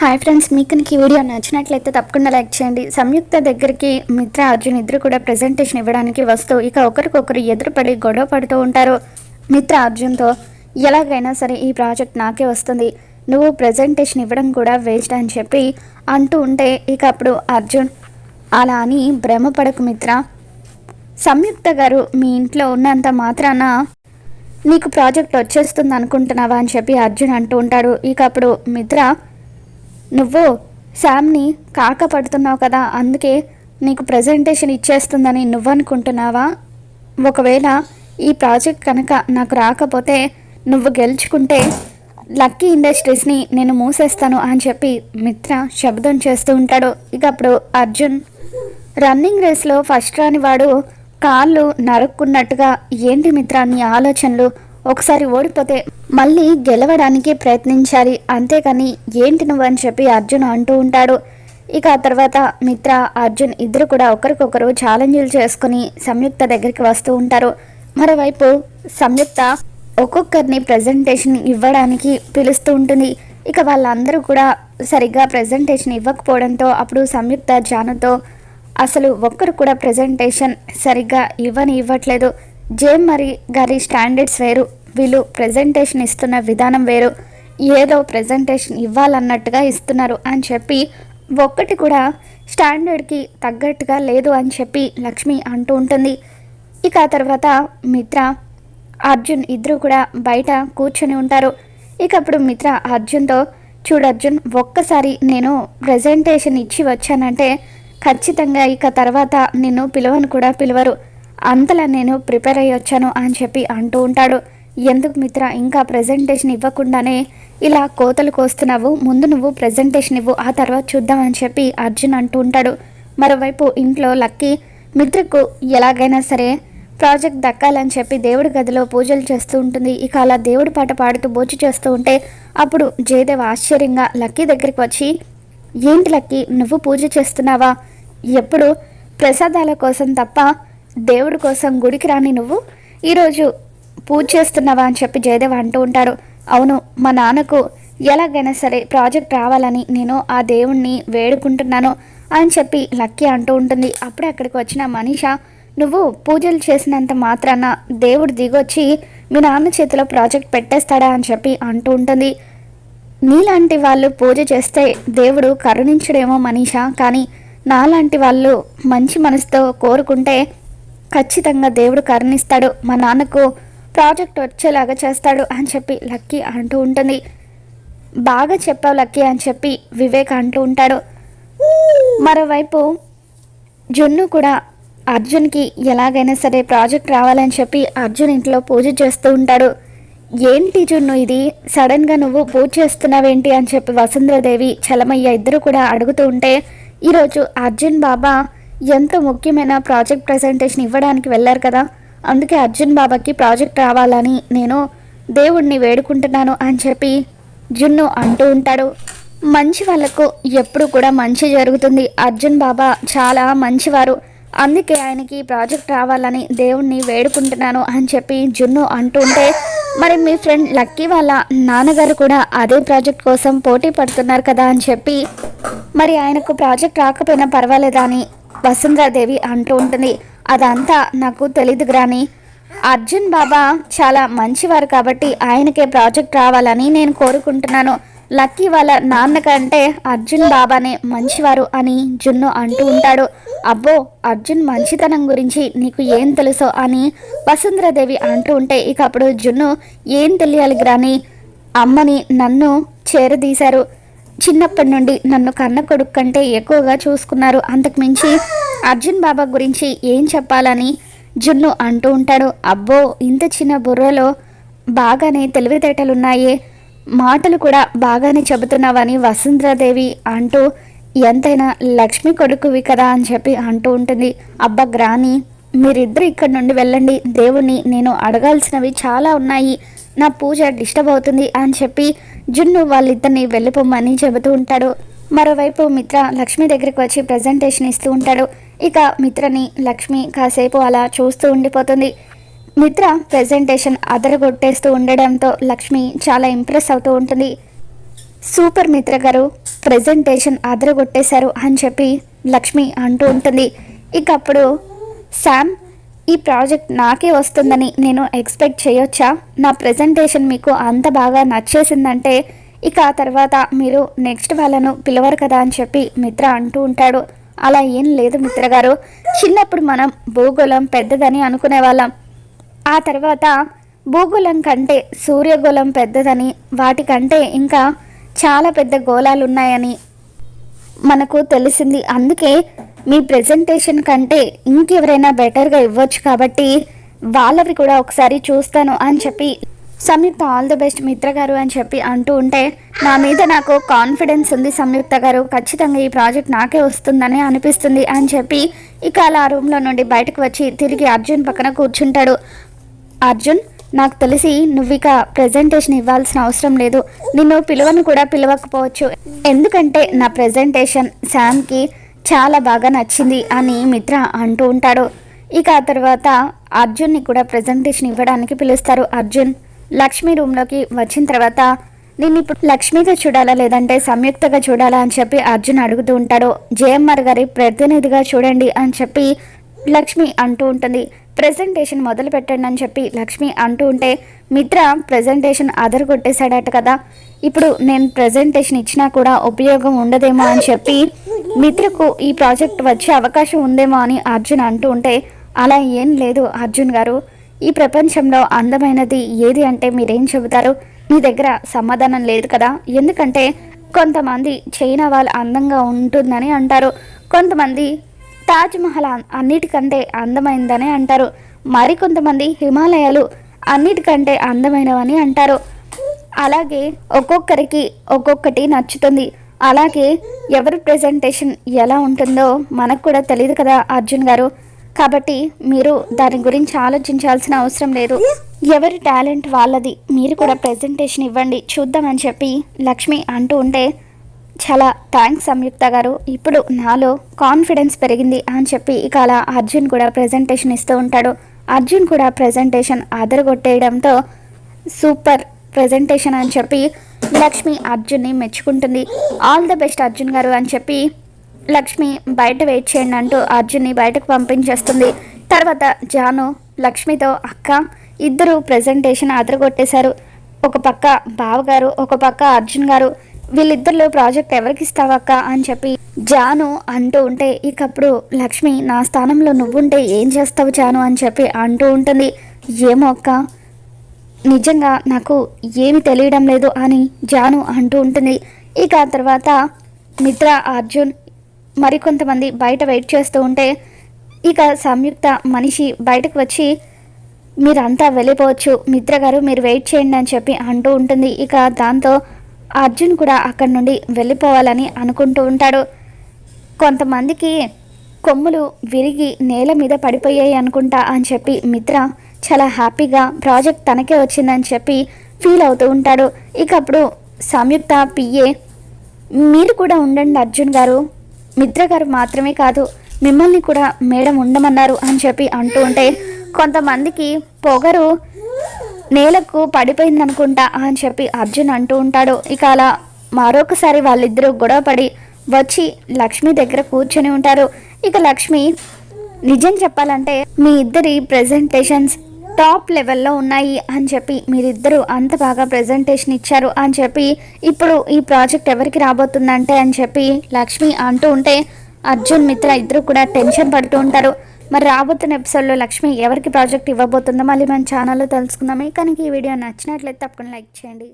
Hi friends, మీకు ఈ video నచ్చినట్లయితే తప్పకుండా లైక్ చేయండి. సంయుక్త దగ్గరికి మిత్ర, అర్జున్ ఇద్దరు కూడా ప్రెజెంటేషన్ ఇవ్వడానికి వస్తూ ఇక ఒకరికొకరు ఎదురుపడి గొడవ పడుతూ ఉంటారు. మిత్ర అర్జున్తో ఎలాగైనా సరే ఈ ప్రాజెక్ట్ నాకే వస్తుంది, నువ్వు ప్రెజెంటేషన్ ఇవ్వడం కూడా వేస్ట్ అని చెప్పి అంటూ ఉంటే ఇక అప్పుడు అర్జున్ అలా అని భ్రమపడకు మిత్ర, సంయుక్త గారు మీ ఇంట్లో ఉన్నంత మాత్రాన నీకు ప్రాజెక్ట్ వచ్చేస్తుంది అనుకుంటున్నావా అని చెప్పి అర్జున్ అంటూ ఉంటాడు. ఇక అప్పుడు మిత్ర, నువ్వు శామ్ని కాక పడుతున్నావు కదా, అందుకే నీకు ప్రజెంటేషన్ ఇచ్చేస్తుందని నువ్వు అనుకుంటున్నావా? ఒకవేళ ఈ ప్రాజెక్ట్ కనుక నాకు రాకపోతే నువ్వు గెలుచుకుంటే లక్కీ ఇండస్ట్రీస్ని నేను మూసేస్తాను అని చెప్పి మిత్ర శబ్దం చేస్తూ ఉంటాడు. ఇక అప్పుడు అర్జున్ రన్నింగ్ రేస్లో ఫస్ట్ రాని వాడు కాళ్ళు నరుక్కున్నట్టుగా, ఏంటి మిత్ర నీ ఆలోచనలు, ఒకసారి ఓడిపోతే మళ్ళీ గెలవడానికి ప్రయత్నించాలి, అంతేకాని ఏంటి నువ్వు అని చెప్పి అర్జున్ అంటూ ఉంటాడు. ఇక ఆ తర్వాత మిత్ర, అర్జున్ ఇద్దరు కూడా ఒకరికొకరు ఛాలెంజ్లు చేసుకుని సంయుక్త దగ్గరికి వస్తూ ఉంటారు. మరోవైపు సంయుక్త ఒక్కొక్కరిని ప్రజెంటేషన్ ఇవ్వడానికి పిలుస్తూ ఉంటుంది. ఇక వాళ్ళందరూ కూడా సరిగ్గా ప్రజెంటేషన్ ఇవ్వకపోవడంతో అప్పుడు సంయుక్త జానుతో అసలు ఒక్కరు కూడా ప్రజెంటేషన్ సరిగ్గా ఇవ్వట్లేదు, జేమ్ మరి గారి స్టాండర్డ్స్ వేరు, వీళ్ళు ప్రజెంటేషన్ ఇస్తున్న విధానం వేరు, ఏదో ప్రజెంటేషన్ ఇవ్వాలన్నట్టుగా ఇస్తున్నారు అని చెప్పి ఒక్కటి కూడా స్టాండర్డ్కి తగ్గట్టుగా లేదు అని చెప్పి లక్ష్మి అంటూ ఉంటుంది. ఇక ఆ తర్వాత మిత్ర, అర్జున్ ఇద్దరు కూడా బయట కూర్చొని ఉంటారు. ఇక అప్పుడు మిత్ర అర్జున్తో, చూడు అర్జున్, ఒక్కసారి నేను ప్రజెంటేషన్ ఇచ్చి వచ్చానంటే ఖచ్చితంగా ఇక తర్వాత నిన్ను పిలవను కూడా పిలవరు, అంతలా నేను ప్రిపేర్ అయ్యి వచ్చాను అని చెప్పి అంటూ ఉంటాడు. ఎందుకు మిత్ర ఇంకా ప్రజెంటేషన్ ఇవ్వకుండానే ఇలా కోతలు కోస్తున్నావు, ముందు నువ్వు ప్రజెంటేషన్ ఇవ్వు, ఆ తర్వాత చూద్దామని చెప్పి అర్జున్ అంటూ ఉంటాడు. మరోవైపు ఇంట్లో లక్కీ మిత్రకు ఎలాగైనా సరే ప్రాజెక్ట్ దక్కాలని చెప్పి దేవుడి గదిలో పూజలు చేస్తూ ఉంటుంది. ఇక అలా దేవుడి పాట పాడుతూ పూజ చేస్తూ ఉంటే అప్పుడు జయదేవ్ ఆశ్చర్యంగా లక్కీ దగ్గరికి వచ్చి, ఏంటి లక్కీ నువ్వు పూజ చేస్తున్నావా, ఎప్పుడు ప్రసాదాల కోసం తప్ప దేవుడి కోసం గుడికి రాని నువ్వు ఈరోజు పూజ చేస్తున్నావా అని చెప్పి జయదేవ్ అంటూ ఉంటాడు. అవును, మా నాన్నకు ఎలాగైనా సరే ప్రాజెక్ట్ రావాలని నేను ఆ దేవుణ్ణి వేడుకుంటున్నాను అని చెప్పి లక్కీ అంటూ ఉంటుంది. అప్పుడే అక్కడికి వచ్చిన మనీషా, నువ్వు పూజలు చేసినంత మాత్రాన దేవుడు దిగొచ్చి మీ నాన్న చేతిలో ప్రాజెక్ట్ పెట్టేస్తాడా అని చెప్పి అంటూ ఉంటుంది. నీలాంటి వాళ్ళు పూజ చేస్తే దేవుడు కరుణించడేమో మనీషా, కానీ నాలాంటి వాళ్ళు మంచి మనసుతో కోరుకుంటే ఖచ్చితంగా దేవుడు కరుణిస్తాడు, మా నాన్నకు ప్రాజెక్ట్ వచ్చేలాగా చేస్తాడు అని చెప్పి లక్కీ అంటూ ఉంటుంది. బాగా చెప్పావు లక్కీ అని చెప్పి వివేక్ అంటూ ఉంటాడు. మరోవైపు జున్ను కూడా అర్జున్కి ఎలాగైనా సరే ప్రాజెక్ట్ రావాలని చెప్పి అర్జున్ ఇంట్లో పూజ చేస్తూ ఉంటాడు. ఏంటి జున్ను ఇది, సడన్గా నువ్వు పూజ చేస్తున్నావేంటి అని చెప్పి వసుంధరాదేవి చలమయ్య ఇద్దరు కూడా అడుగుతూ ఉంటే, ఈరోజు అర్జున్ బాబా ఎంతో ముఖ్యమైన ప్రాజెక్ట్ ప్రజెంటేషన్ ఇవ్వడానికి వెళ్ళారు కదా, అందుకే అర్జున్ బాబాకి ప్రాజెక్ట్ రావాలని నేను దేవుణ్ణి వేడుకుంటున్నాను అని చెప్పి జున్ను అంటూ ఉంటాడు. మంచి వాళ్ళకు ఎప్పుడు కూడా మంచి జరుగుతుంది, అర్జున్ బాబా చాలా మంచివారు, అందుకే ఆయనకి ప్రాజెక్ట్ రావాలని దేవుణ్ణి వేడుకుంటున్నాను అని చెప్పి జున్ను అంటూ ఉంటే, మరి మీ ఫ్రెండ్ లక్కీ వాళ్ళ నాన్నగారు కూడా అదే ప్రాజెక్ట్ కోసం పోటీ పడుతున్నారు కదా అని చెప్పి, మరి ఆయనకు ప్రాజెక్ట్ రాకపోయినా పర్వాలేదా అని వసుంధరాదేవి అంటూ ఉంటుంది. అదంతా నాకు తెలీదు గ్రాని, అర్జున్ బాబా చాలా మంచివారు కాబట్టి ఆయనకే ప్రాజెక్ట్ రావాలని నేను కోరుకుంటున్నాను, లక్కీ వాళ్ళ నాన్నకంటే అర్జున్ బాబానే మంచివారు అని జున్ను అంటూ ఉంటాడు. అబ్బో, అర్జున్ మంచితనం గురించి నీకు ఏం తెలుసో అని వసుంధరాదేవి అంటూ ఉంటే ఇక అప్పుడు జున్ను, ఏం తెలియాలి గ్రాని, అమ్మని నన్ను చేరదీశారు, చిన్నప్పటి నుండి నన్ను కన్న కొడుకు కంటే ఎక్కువగా చూసుకున్నారు, అంతకుమించి అర్జున్ బాబా గురించి ఏం చెప్పాలని జున్ను అంటూ ఉంటాడు. అబ్బో, ఇంత చిన్న బుర్రలో బాగానే తెలివితేటలున్నాయే, మాటలు కూడా బాగానే చెబుతున్నావని వసుంధరాదేవి అంటూ, ఎంతైనా లక్ష్మి కొడుకువి కదా అని చెప్పి అంటూ ఉంటుంది. అబ్బా గ్రాని, మీరిద్దరు ఇక్కడి నుండి వెళ్ళండి, దేవుణ్ణి నేను అడగాల్సినవి చాలా ఉన్నాయి, నా పూజ డిస్టర్బ్ అవుతుంది అని చెప్పి జున్ను వాళ్ళిద్దరిని వెళ్ళిపోమని చెబుతూ ఉంటాడు. మరోవైపు మిత్ర లక్ష్మి దగ్గరికి వచ్చి ప్రజెంటేషన్ ఇస్తూ ఉంటాడు. ఇక మిత్రని లక్ష్మి కాసేపు అలా చూస్తూ ఉండిపోతుంది. మిత్ర ప్రెజెంటేషన్ అదరగొట్టేస్తూ ఉండడంతో లక్ష్మి చాలా ఇంప్రెస్ అవుతూ ఉంటుంది. సూపర్ మిత్ర గారు, ప్రెజెంటేషన్ అదరగొట్టేశారు అని చెప్పి లక్ష్మి అంటూ ఉంటుంది. ఇక అప్పుడు శామ్, ఈ ప్రాజెక్ట్ నాకే వస్తుందని నేను ఎక్స్పెక్ట్ చేయొచ్చా? నా ప్రెజెంటేషన్ మీకు అంత బాగా నచ్చేసిందంటే ఇక ఆ తర్వాత మీరు నెక్స్ట్ వాళ్ళను పిలవరు కదా అని చెప్పి మిత్ర అంటూ ఉంటాడు. అలా ఏం లేదు మిత్ర గారు, చిన్నప్పుడు మనం భూగోళం పెద్దదని అనుకునే వాళ్ళం. ఆ తర్వాత భూగోళం కంటే సూర్యగోళం పెద్దదని, వాటికంటే ఇంకా చాలా పెద్ద గోళాలు ఉన్నాయని మనకు తెలిసింది. అందుకే మీ ప్రెజెంటేషన్ కంటే ఇంకెవరైనా బెటర్గా ఇవ్వచ్చు, కాబట్టి వాళ్ళవి కూడా ఒకసారి చూస్తాను అని చెప్పి సంయుక్త ఆల్ ది బెస్ట్ మిత్ర గారు అని చెప్పి అంటూ ఉంటే, నా మీద నాకు కాన్ఫిడెన్స్ ఉంది సంయుక్త గారు, ఖచ్చితంగా ఈ ప్రాజెక్ట్ నాకే వస్తుందని అనిపిస్తుంది అని చెప్పి ఇక అలా ఆ రూమ్లో నుండి బయటకు వచ్చి తిరిగి అర్జున్ పక్కన కూర్చుంటాడు. అర్జున్, నాకు తెలిసి నువ్వు ఇక ప్రెజెంటేషన్ ఇవ్వాల్సిన అవసరం లేదు, నిన్ను పిలవను కూడా పిలవకపోవచ్చు, ఎందుకంటే నా ప్రెజెంటేషన్ శామ్కి చాలా బాగా నచ్చింది అని మిత్ర అంటూ ఉంటాడు. ఇక ఆ తర్వాత అర్జున్ని కూడా ప్రెజెంటేషన్ ఇవ్వడానికి పిలుస్తారు. అర్జున్ లక్ష్మి రూమ్లోకి వచ్చిన తర్వాత, నేను ఇప్పుడు లక్ష్మిగా చూడాలా లేదంటే సంయుక్తగా చూడాలా అని చెప్పి అర్జున్ అడుగుతూ ఉంటాడు. జేఎంఆర్ గారి ప్రతినిధిగా చూడండి అని చెప్పి లక్ష్మి అంటూ ఉంటుంది. ప్రెజెంటేషన్ మొదలు పెట్టండి అని చెప్పి లక్ష్మి అంటూ ఉంటే, మిత్ర ప్రెజెంటేషన్ అదరగొట్టేశాడట కదా, ఇప్పుడు నేను ప్రెజెంటేషన్ ఇచ్చినా కూడా ఉపయోగం ఉండదేమో అని చెప్పి మిత్రకు ఈ ప్రాజెక్ట్ వచ్చే అవకాశం ఉందేమో అని అర్జున్ అంటూ ఉంటే, అలా ఏం లేదు అర్జున్ గారు, ఈ ప్రపంచంలో అందమైనది ఏది అంటే మీరేం చెబుతారు? మీ దగ్గర సమాధానం లేదు కదా, ఎందుకంటే కొంతమంది చైనా వాళ్ళు అందంగా ఉంటుందని అంటారు, కొంతమంది తాజ్మహల్ అన్నిటికంటే అందమైందని అంటారు, మరికొంతమంది హిమాలయాలు అన్నిటికంటే అందమైనవని అంటారు. అలాగే ఒక్కొక్కరికి ఒక్కొక్కటి నచ్చుతుంది. అలాగే ఎవరి ప్రెజెంటేషన్ ఎలా ఉంటుందో మనకు కూడా తెలియదు కదా అర్జున్ గారు, కాబట్టి మీరు దాని గురించి ఆలోచించాల్సిన అవసరం లేదు, ఎవరి టాలెంట్ వాళ్ళది, మీరు కూడా ప్రెజెంటేషన్ ఇవ్వండి చూద్దామని చెప్పి లక్ష్మి అంటూ ఉంటే, చాలా థ్యాంక్స్ సంయుక్త గారు, ఇప్పుడు నాలో కాన్ఫిడెన్స్ పెరిగింది అని చెప్పి ఇక అలా అర్జున్ కూడా ప్రెజెంటేషన్ ఇస్తూ ఉంటాడు. అర్జున్ కూడా ప్రెజెంటేషన్ అదరగొట్టేయడంతో సూపర్ ప్రెజెంటేషన్ అని చెప్పి లక్ష్మి అర్జున్ని మెచ్చుకుంటుంది. ఆల్ ద బెస్ట్ అర్జున్ గారు అని చెప్పి లక్ష్మి బయట వెయిట్ చేయండి అంటూ అర్జున్ని బయటకు పంపించేస్తుంది. తర్వాత జాను లక్ష్మితో, అక్క ఇద్దరు ప్రెజెంటేషన్ అదరగొట్టేశారు, ఒక పక్క బావగారు ఒక పక్క అర్జున్ గారు, వీళ్ళిద్దరిలో ప్రాజెక్ట్ ఎవరికి ఇస్తావక్క అని చెప్పి జాను అంటూ ఉంటే, ఇకప్పుడు లక్ష్మి నా స్థానంలో నువ్వుంటే ఏం చేస్తావు జాను అని చెప్పి అంటూ ఉంటుంది. ఏమో అక్క, నిజంగా నాకు ఏమి తెలియడం లేదు అని జాను అంటూ ఉంటుంది. ఇక ఆ తర్వాత మిత్ర అర్జున్ మరికొంతమంది బయట వెయిట్ చేస్తూ ఉంటే, ఇక సంయుక్త మనిషి బయటకు వచ్చి మీరంతా వెళ్ళిపోవచ్చు, మిత్ర గారు మీరు వెయిట్ చేయండి అని చెప్పి అంటూ ఉంటుంది. ఇక దాంతో అర్జున్ కూడా అక్కడి నుండి వెళ్ళిపోవాలని అనుకుంటూ ఉంటాడు. కొంతమందికి కొమ్ములు విరిగి నేల మీద పడిపోయాయి అనుకుంటా అని చెప్పి మిత్ర చాలా హ్యాపీగా ప్రాజెక్ట్ తనకే వచ్చిందని చెప్పి ఫీల్ అవుతూ ఉంటాడు. ఇక అప్పుడు సంయుక్త పిఏ, మీరు కూడా ఉండండి అర్జున్ గారు, మిత్ర గారు మాత్రమే కాదు మిమ్మల్ని కూడా మేడం ఉండమన్నారు అని చెప్పి అంటూ ఉంటే, కొంతమందికి పొగరు నేలకు పడిపోయిందనుకుంటా అని చెప్పి అర్జున్ అంటూ ఉంటాడు. ఇక అలా మరొకసారి వాళ్ళిద్దరూ గొడవపడి వచ్చి లక్ష్మి దగ్గర కూర్చొని ఉంటారు. ఇక లక్ష్మి, నిజం చెప్పాలంటే మీ ఇద్దరి ప్రెజెంటేషన్స్ టాప్ లెవెల్లో ఉన్నాయి అని చెప్పి, మీరిద్దరూ అంత బాగా ప్రెజెంటేషన్ ఇచ్చారు అని చెప్పి, ఇప్పుడు ఈ ప్రాజెక్ట్ ఎవరికి రాబోతుందంటే అని చెప్పి లక్ష్మి అంటూ ఉంటే, అర్జున్ మిత్ర ఇద్దరు కూడా టెన్షన్ పడుతూ ఉంటారు. మరి రాబోతున్న ఎపిసోడ్లో లక్ష్మి ఎవరికి ప్రాజెక్ట్ ఇవ్వబోతుందో మళ్ళీ మన ఛానల్లో తెలుసుకుందాం. కానీ ఈ వీడియో నచ్చినట్లయితే తప్పకుండా లైక్ చేయండి.